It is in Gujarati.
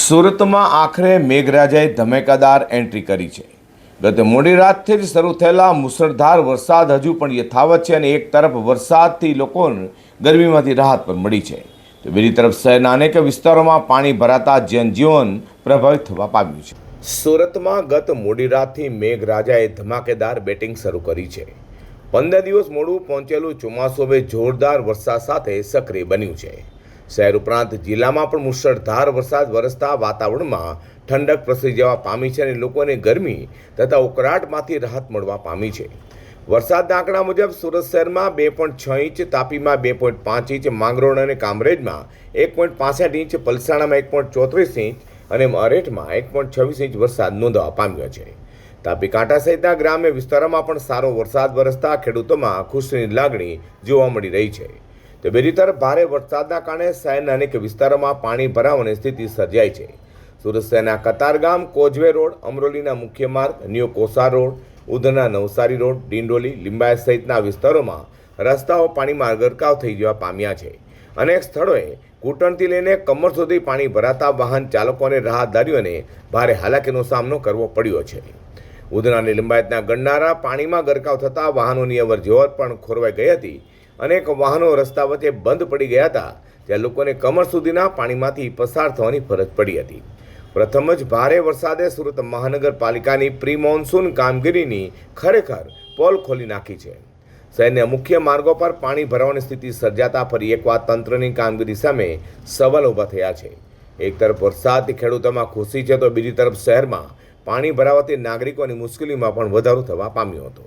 સુરતમાં આખરે મેઘરાજાએ ધમાકેદાર એન્ટ્રી કરી છે. ગત મોડી રાતથી જ શરૂ થયેલા મુશળધાર વરસાદ હજુ પણ યથાવત છે અને એક તરફ વરસાદથી લોકોને ગરમીમાંથી રાહત પણ મળી છે, તો બીજી તરફ શહેરના અનેક વિસ્તારોમાં પાણી ભરાતા જનજીવન પ્રભાવિત થવા પામ્યું છે. સુરતમાં ગત મોડી રાતથી મેઘરાજાએ ધમાકેદાર બેટિંગ શરૂ કરી છે. 15 દિવસ મોડું પહોંચેલું ચોમાસું હવે જોરદાર વરસાદ સાથે સક્રિય બન્યું છે. શહેર ઉપરાંત જિલ્લામાં પણ મુશળધાર વરસાદ વરસતા વાતાવરણમાં ઠંડક પ્રસરી જવા પામી છે અને લોકોને ગરમી તથા ઉકળાટમાંથી રાહત મળવા પામી છે. વરસાદના આંકડા મુજબ સુરત શહેરમાં 2.6 ઇંચ, તાપીમાં 2.5 ઇંચ, માંગરોળ અને કામરેજમાં 1.65 ઇંચ, પલસાણામાં 1.34 ઇંચ અને અરેઠમાં 1.26 ઇંચ વરસાદ નોંધવા પામ્યો છે. તાપી કાંઠા સહિતના ગ્રામ્ય વિસ્તારોમાં પણ સારો વરસાદ વરસતા ખેડૂતોમાં ખુશીની લાગણી જોવા મળી રહી છે. તો બીજી તરફ ભારે વરસાદના કારણે શહેરના અનેક વિસ્તારોમાં પાણી ભરાવાની સ્થિતિ સર્જાઈ છે. સુરત શહેરના કતારગામ, કોઝવે રોડ, અમરોલીના મુખ્ય માર્ગ, new Kosad road, Udhna Navsari road, Dindoli, Limbayat સહિતના વિસ્તારોમાં રસ્તાઓ પાણીમાં ગરકાવ થઈ જવા પામ્યા છે. અનેક સ્થળોએ ઘૂંટણથી લઈને કમર સુધી પાણી ભરાતા વાહન ચાલકો અને રાહદારીઓને ભારે હાલાકીનો સામનો કરવો પડ્યો છે. ઉધના અને લિંબાયતના ગણનારા પાણીમાં ગરકાવ થતાં વાહનોની અવરજવર પણ ખોરવાઈ ગઈ હતી. અનેક વાહનો રસ્તા વચ્ચે બંધ પડી ગયા હતા, ત્યાં લોકોને કમર સુધીના પાણીમાંથી પસાર થવાની ફરજ પડી હતી. પ્રથમ જ ભારે વરસાદે સુરત મહાનગરપાલિકાની પ્રી મોન્સૂન કામગીરીની ખરેખર પોલ ખોલી નાખી છે. શહેરના મુખ્ય માર્ગો પર પાણી ભરાવાની સ્થિતિ સર્જાતા ફરી એકવાર તંત્રની કામગીરી સામે સવાલ ઊભા થયા છે. એક તરફ વરસાદથી ખેડૂતોમાં ખુશી છે, તો બીજી તરફ શહેરમાં પાણી ભરાવાથી નાગરિકોની મુશ્કેલીમાં પણ વધારો થવા પામ્યો હતો.